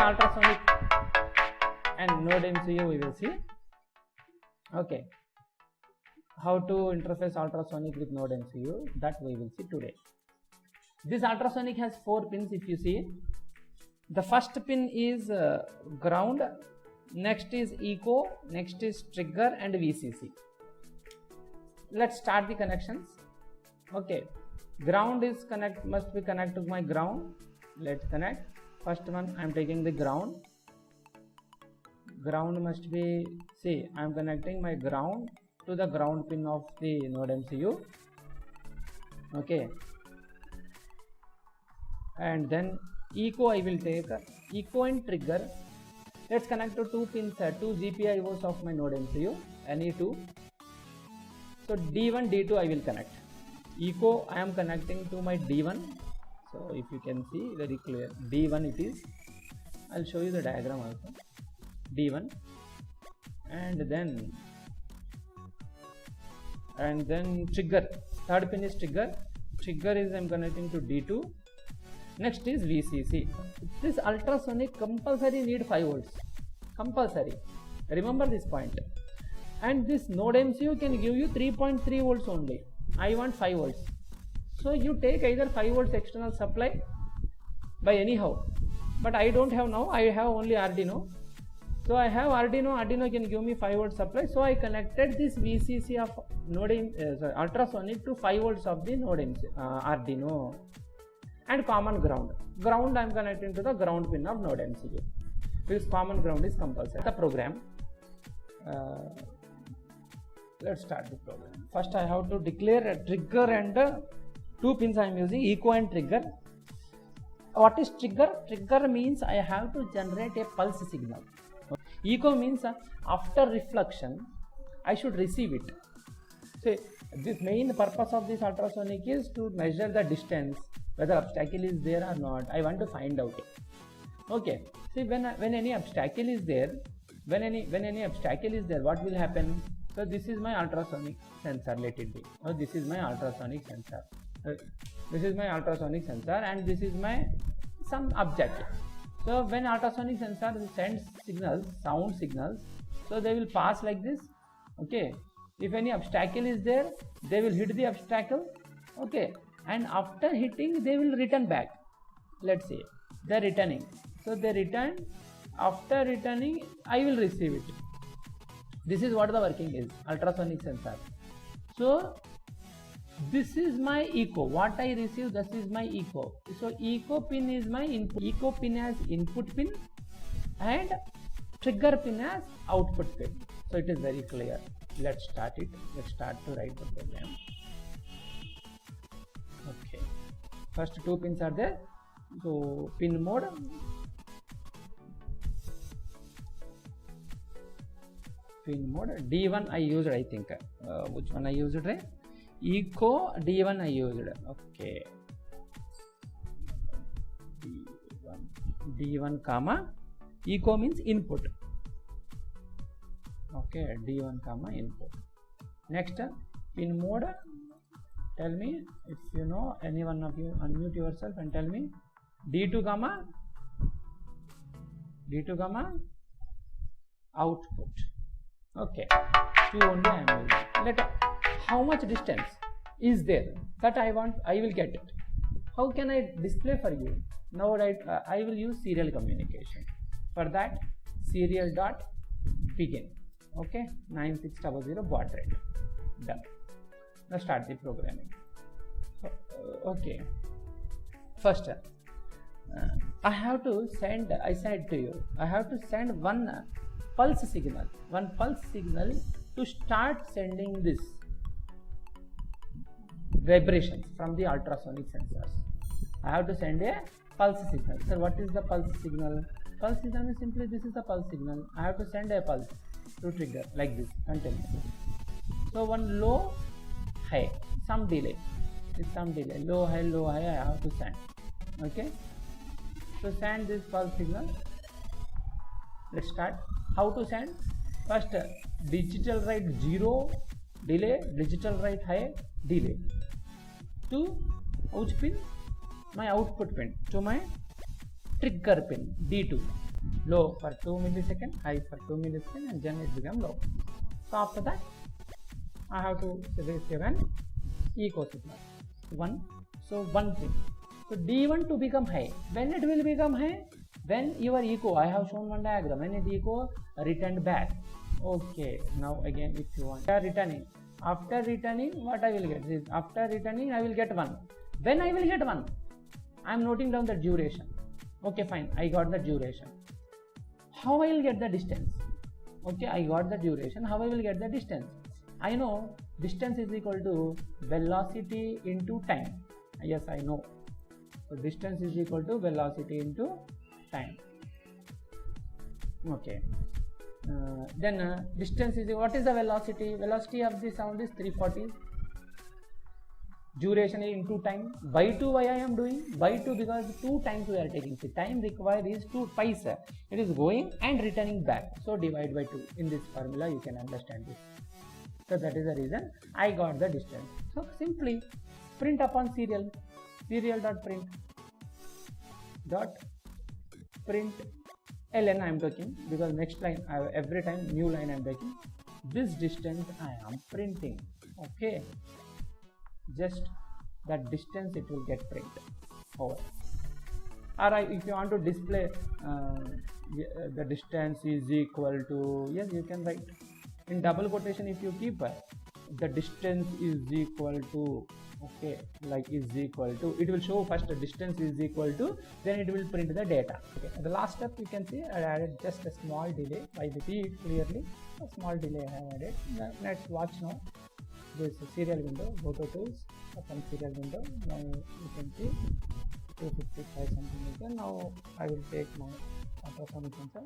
ultrasonic and node MCU we will see. Okay, how to interface ultrasonic with node MCU, that we will see today. This ultrasonic has 4 pins. If you see, the first pin is ground, next is echo, next is trigger and VCC. Let's start the connections. Okay, ground is must be connected to my ground. Let's connect. First one, I am taking the ground. Ground must be, see, I am connecting my ground to the ground pin of the node MCU. Okay, and then echo I will take. Echo and trigger, let's connect to 2 pins, 2 GPIOs of my node MCU, any 2. So D1, D2 I will connect. Echo I am connecting to my D1. So if you can see very clear, D1 it is. I'll show you the diagram also. D1, and then trigger. Third pin is trigger. Trigger is I am connecting to D2. Next is VCC. This ultrasonic compulsory need 5 volts. Compulsory. Remember this point. And this node MCU can give you 3.3 volts only. I want 5 volts. So you take either 5 volts external supply by anyhow. But I don't have now. I have only Arduino. So I have Arduino. Arduino can give me 5 volts supply. So I connected this VCC of ultrasonic to 5 volts of the node Arduino. And common ground. Ground I am connecting to the ground pin of node MCU. This common ground is compulsory. The program. Let's start the program. First I have to declare a trigger and 2 pins I am using, echo and trigger. What is trigger? Trigger means I have to generate a pulse signal. Echo means after reflection I should receive it. So this main purpose of this ultrasonic is to measure the distance, whether obstacle is there or not. I want to find out. Okay. See, when any obstacle is there, when any obstacle is there, what will happen? So this is my ultrasonic sensor. Let it be. Oh, this is my ultrasonic sensor. This is my ultrasonic sensor, and this is my some object. So when ultrasonic sensor sends signals, sound signals, so they will pass like this. Okay. If any obstacle is there, they will hit the obstacle. Okay. And after hitting, they will return back. Let's say they are returning. So they return. After returning, I will receive it. This is what the working is, ultrasonic sensor. So this is my echo. What I receive, this is my echo. So echo pin is my input. Echo pin as input pin and trigger pin as output pin. So it is very clear. Let's start it. Let's start to write the program. Okay. First 2 pins are there. So pin mode. Pin mode. D1 I used, I think. Which one I used? Right? Echo D1 I used. Okay. D1 comma. Echo means input. Okay. D1 comma input. Next pin mode. Tell me if you know, any one of you unmute yourself and tell me. D2 comma output. Okay, 2 only I am using. How much distance is there? That I will get it. How can I display for you? Now I will use serial communication. For that, serial dot begin. Okay, 9600 baud rate. Done. Now start the programming. Okay. First, I have to send. I said to you, I have to send one pulse signal to start sending this vibrations from the ultrasonic sensors. I have to send a pulse signal. So what is the pulse signal? Pulse signal is simply, this is the pulse signal. I have to send a pulse to trigger like this continuously. So one low, high, some delay. With some delay, low, high, I have to send. Okay. So send this pulse signal. Let's start. How to send? First, digital write 0 delay, digital write high delay to which pin? My output pin, to my trigger pin D2. low for 2 milliseconds, high for 2 milliseconds, and then it become low. So after that I have to receive an echo signal 1. So 1 thing. So D1 to become high. When it will become high? When your echo, I have shown one diagram, when it echo returned back. Okay, now again if you want, returning. After returning, what I will get is, after returning I will get 1. When I will get 1, I am noting down the duration. Okay, fine, I got the duration. How I will get the distance? Okay, I got the duration. How I will get the distance? I know distance is equal to velocity into time. Yes, I know. So distance is equal to velocity into time. Okay. Then distance is, what is the velocity? Velocity of the sound is 340. Duration is into time. By 2 why I am doing? By 2 because 2 times we are taking. The time required is 2 twice. It is going and returning back. So divide by 2. In this formula you can understand this. So that is the reason I got the distance. So simply print upon serial. Serial.print. Print ln I am taking, because next line every time new line I am taking. This distance I am printing. Okay, just that distance it will get print over. Alright, if you want to display the distance is equal to, yes, you can write in double quotation. If you keep the distance is equal to, okay, like is equal to, it will show first the distance is equal to, then it will print the data. Okay, the last step you can see I added just a small delay. By the see it clearly, a small delay I have added. Let's watch now. This is a serial window. Go to tools, open serial window. Now you can see 255 centimeter. Now I will take my ultrasonic sensor.